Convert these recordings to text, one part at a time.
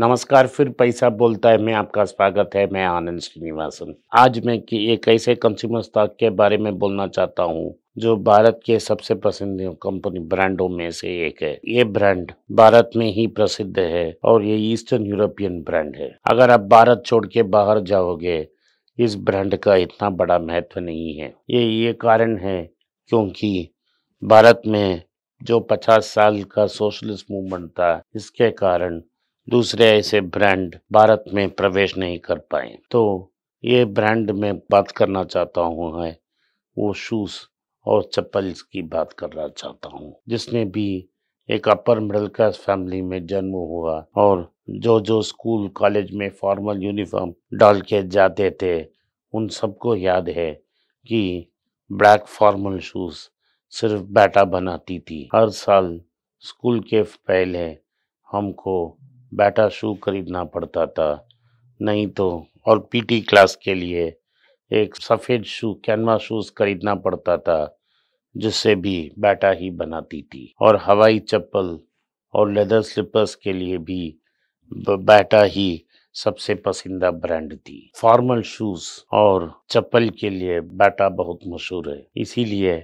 नमस्कार, फिर पैसा बोलता है में आपका स्वागत है। मैं आनंद श्रीनिवासन। आज मैं एक ऐसे कंज्यूमर स्टॉक के बारे में बोलना चाहता हूँ जो भारत के सबसे पसंदीदा कंपनी ब्रांडों में से एक है। ये ब्रांड भारत में ही प्रसिद्ध है और ये ईस्टर्न यूरोपियन ब्रांड है। अगर आप भारत छोड़ के बाहर जाओगे, इस ब्रांड का इतना बड़ा महत्व नहीं है। ये कारण है क्योंकि भारत में जो 50 साल का सोशलिस्ट मूवमेंट था, इसके कारण दूसरे ऐसे ब्रांड भारत में प्रवेश नहीं कर पाए। तो ये ब्रांड में बात करना चाहता हूँ है वो शूज और चप्पल की बात करना चाहता हूँ, जिसने भी एक अपर मिडिल क्लास फैमिली में जन्म हुआ और जो स्कूल कॉलेज में फॉर्मल यूनिफॉर्म डाल के जाते थे, उन सबको याद है कि ब्लैक फॉर्मल शूज सिर्फ बाटा बनाती थी। हर साल स्कूल के पहले हमको बाटा शू खरीदना पड़ता था, नहीं तो और पीटी क्लास के लिए एक सफ़ेद शू कैनवास शूज खरीदना पड़ता था, जिससे भी बाटा ही बनाती थी। और हवाई चप्पल और लेदर स्लीपर्स के लिए भी बाटा ही सबसे पसंदीदा ब्रांड थी। फॉर्मल शूज और चप्पल के लिए बाटा बहुत मशहूर है, इसीलिए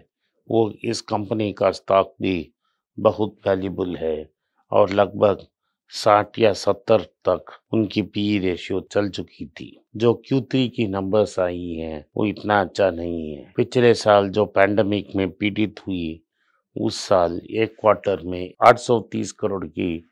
वो इस कंपनी का स्टॉक भी बहुत वैल्यूबल है और लगभग 60 या 70 तक उनकी पी रेशियो चल चुकी थी। जो Q3 की नंबर्स आई हैं वो इतना अच्छा नहीं है। पिछले साल जो पैंडेमिक में पीड़ित हुई, उस साल एक क्वार्टर में 830 करोड़ की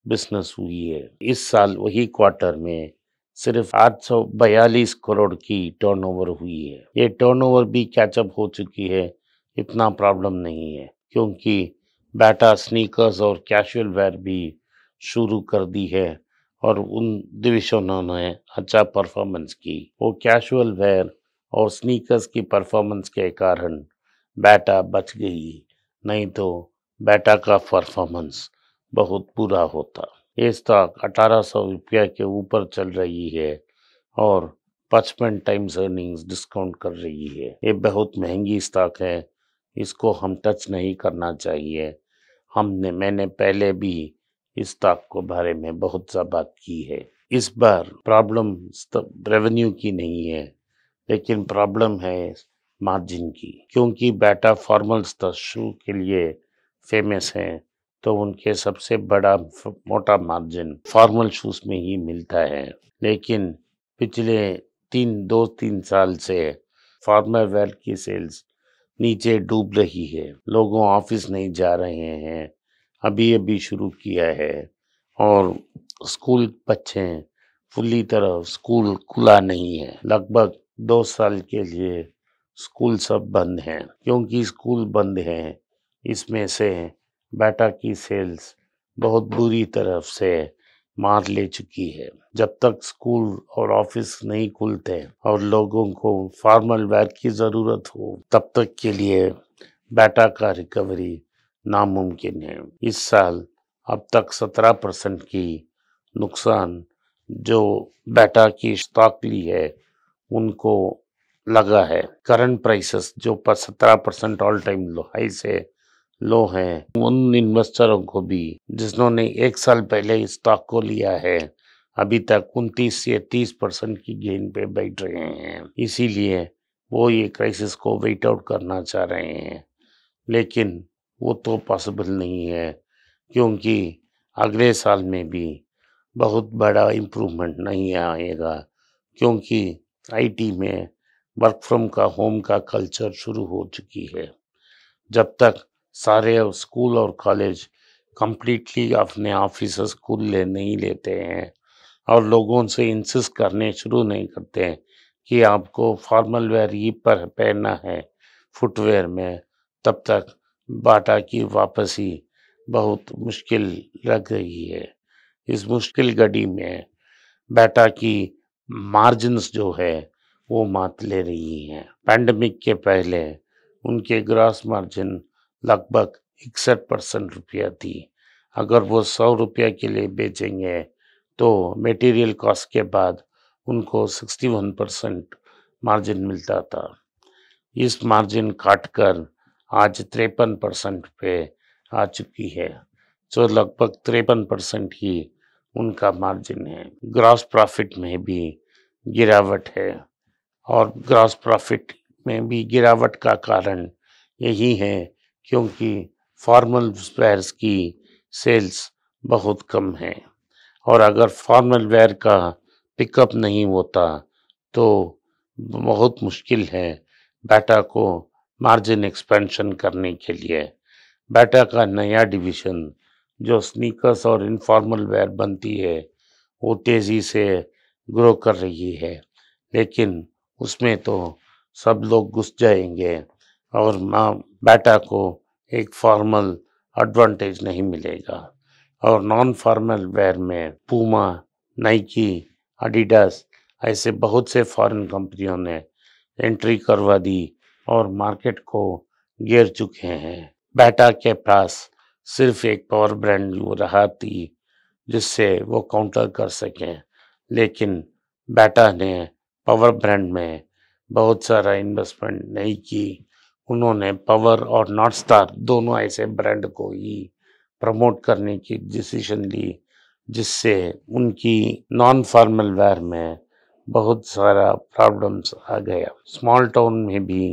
बिजनेस हुई है। इस साल वही क्वार्टर में सिर्फ 842 करोड़ की टर्नओवर हुई है। ये टर्नओवर भी कैचअप हो चुकी है, इतना प्रॉब्लम नहीं है, क्योंकि बाटा स्नीकर्स और कैजुअल वेयर भी शुरू कर दी है और उन डिविजनों ने अच्छा परफॉर्मेंस की। वो कैजुअल वेयर और स्नीकर्स की परफॉर्मेंस के कारण बाटा बच गई, नहीं तो बाटा का परफॉर्मेंस बहुत बुरा होता। ये स्टॉक 1800 रुपया के ऊपर चल रही है और 55 टाइम्स अर्निंग्स डिस्काउंट कर रही है। ये बहुत महंगी स्टॉक है, इसको हम टच नहीं करना चाहिए। मैंने पहले भी इस स्टॉक को बारे में बहुत सा बात की है। इस बार प्रॉब्लम रेवेन्यू की नहीं है, लेकिन प्रॉब्लम है मार्जिन की, क्योंकि बाटा फॉर्मल शू के लिए फेमस है, तो उनके सबसे बड़ा मोटा मार्जिन फॉर्मल शूज में ही मिलता है। लेकिन पिछले 2-3 साल से फॉर्मल वेयर की सेल्स नीचे डूब रही है। लोगों ऑफिस नहीं जा रहे हैं, अभी शुरू किया है, और स्कूल बच्चे फुल्ली तरह स्कूल खुला नहीं है। लगभग 2 साल के लिए स्कूल सब बंद हैं। क्योंकि स्कूल बंद हैं, इसमें से बाटा की सेल्स बहुत बुरी तरफ से मार ले चुकी है। जब तक स्कूल और ऑफिस नहीं खुलते और लोगों को फॉर्मल वेयर की ज़रूरत हो, तब तक के लिए बाटा का रिकवरी नामुमकिन है। इस साल अब तक 17% की नुकसान जो बाटा की स्टॉक ली है उनको लगा है। करंट प्राइसेस जो 17% ऑल टाइम लो हाई से लो हैं, उन इन्वेस्टरों को भी जिन्होंने एक साल पहले इस स्टॉक को लिया है, अभी तक 29 से 30% की गेन पे बैठ रहे हैं। इसीलिए वो ये क्राइसिस को वेट आउट करना चाह रहे हैं, लेकिन वो तो पॉसिबल नहीं है, क्योंकि अगले साल में भी बहुत बड़ा इम्प्रूवमेंट नहीं आएगा, क्योंकि आईटी में वर्क फ्रॉम होम का कल्चर शुरू हो चुकी है। जब तक सारे स्कूल और कॉलेज कंप्लीटली अपने ऑफिस नहीं लेते हैं और लोगों से इंसिस्ट करने शुरू नहीं करते हैं कि आपको फॉर्मल वेयर ही पर पहनना है फुटवेयर में, तब तक बाटा की वापसी बहुत मुश्किल लग रही है। इस मुश्किल घड़ी में बाटा की मार्जिन्स जो है वो मात ले रही हैं। पैंडेमिक के पहले उनके ग्रॉस मार्जिन लगभग 61% रुपया थी। अगर वो 100 रुपया के लिए बेचेंगे तो मटेरियल कॉस्ट के बाद उनको 61% मार्जिन मिलता था। इस मार्जिन काटकर आज 53% पे आ चुकी है, जो लगभग 53% ही उनका मार्जिन है। ग्रॉस प्रॉफिट में भी गिरावट है और ग्रॉस प्रॉफिट में भी गिरावट का कारण यही है क्योंकि फॉर्मल वेयर्स की सेल्स बहुत कम है और अगर फॉर्मल वेयर का पिकअप नहीं होता तो बहुत मुश्किल है बाटा को मार्जिन एक्सपेंशन करने के लिए। बाटा का नया डिवीजन जो स्नीकर्स और इनफॉर्मल वेयर बनती है वो तेज़ी से ग्रो कर रही है, लेकिन उसमें तो सब लोग घुस जाएंगे और बाटा को एक फॉर्मल एडवांटेज नहीं मिलेगा और नॉन फॉर्मल वेयर में पूमा, नाइकी, एडिडास ऐसे बहुत से फॉरेन कंपनियों ने एंट्री करवा दी और मार्केट को घेर चुके हैं। बाटा के पास सिर्फ एक पावर ब्रांड रहा थी जिससे वो काउंटर कर सकें, लेकिन बाटा ने पावर ब्रांड में बहुत सारा इन्वेस्टमेंट नहीं की। उन्होंने पावर और नॉर्थ स्टार दोनों ऐसे ब्रांड को ही प्रमोट करने की डिसीजन ली जिससे उनकी नॉन फॉर्मल वेयर में बहुत सारा प्रॉब्लम्स आ गया। स्मॉल टाउन में भी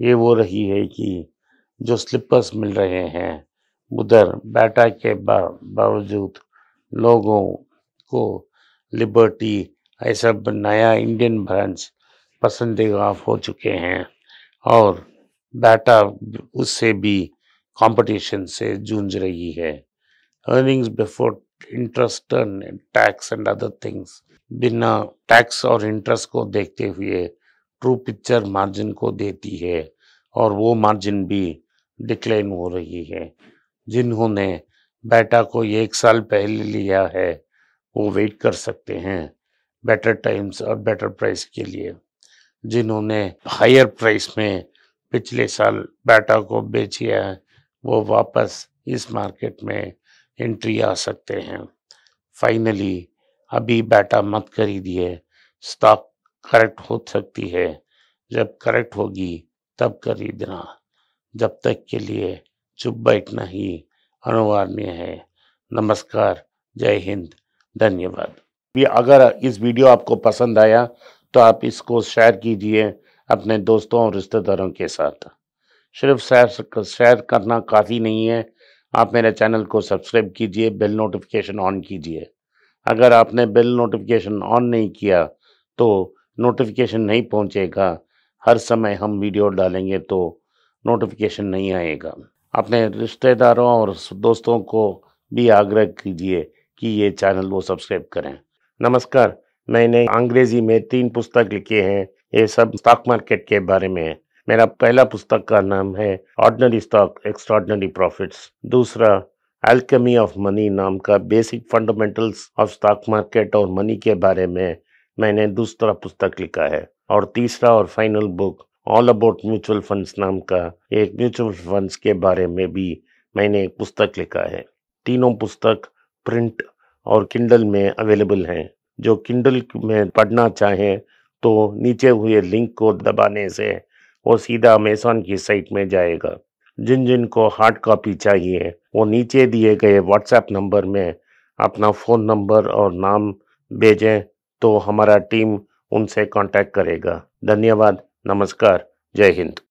ये वो रही है कि जो स्लीपर्स मिल रहे हैं उधर बाटा के बावजूद लोगों को लिबर्टी ऐसा नया इंडियन ब्रांड्स पसंदीदा हो चुके हैं और बाटा उससे भी कंपटीशन से जूझ रही है। Earnings before interest and tax and other things बिना टैक्स और इंटरेस्ट को देखते हुए ट्रू पिक्चर मार्जिन को देती है और वो मार्जिन भी डिक्लाइन हो रही है। जिन्होंने बाटा को 1 साल पहले लिया है वो वेट कर सकते हैं बेटर टाइम्स और बेटर प्राइस के लिए। जिन्होंने हायर प्राइस में पिछले साल बाटा को बेचिया है वो वापस इस मार्केट में एंट्री आ सकते हैं। फाइनली अभी बाटा मत खरीदिए, स्टॉक करेक्ट हो सकती है, जब करेक्ट होगी तब खरीदना, जब तक के लिए चुप बैठना ही अनिवार्य है। नमस्कार, जय हिंद, धन्यवाद। अगर इस वीडियो आपको पसंद आया तो आप इसको शेयर कीजिए अपने दोस्तों और रिश्तेदारों के साथ। सिर्फ शेयर करना काफ़ी नहीं है, आप मेरे चैनल को सब्सक्राइब कीजिए, बेल नोटिफिकेशन ऑन कीजिए। अगर आपने बेल नोटिफिकेशन ऑन नहीं किया तो नोटिफिकेशन नहीं पहुंचेगा। हर समय हम वीडियो डालेंगे तो नोटिफिकेशन नहीं आएगा। अपने रिश्तेदारों और दोस्तों को भी आग्रह कीजिए कि ये चैनल वो सब्सक्राइब करें। नमस्कार, मैंने अंग्रेजी में 3 पुस्तक लिखे हैं, ये सब स्टॉक मार्केट के बारे में है। मेरा पहला पुस्तक का नाम है ऑर्डिनरी स्टॉक एक्स्ट्राऑर्डिनरी प्रॉफिट्स। दूसरा अल्केमी ऑफ मनी नाम का basic fundamentals of stock market और मनी के बारे में मैंने दूसरा पुस्तक लिखा है। और तीसरा और final book all about mutual funds नाम का एक म्यूचुअल फंड्स के बारे में भी मैंने एक पुस्तक लिखा है। तीनों पुस्तक प्रिंट और किंडल में अवेलेबल हैं। जो किंडल में पढ़ना चाहें तो नीचे हुए लिंक को दबाने से वो सीधा अमेज़न की साइट में जाएगा। जिन जिन को हार्ड कॉपी चाहिए वो नीचे दिए गए व्हाट्सएप नंबर में अपना फ़ोन नंबर और नाम भेजें तो हमारा टीम उनसे कांटेक्ट करेगा। धन्यवाद, नमस्कार, जय हिंद।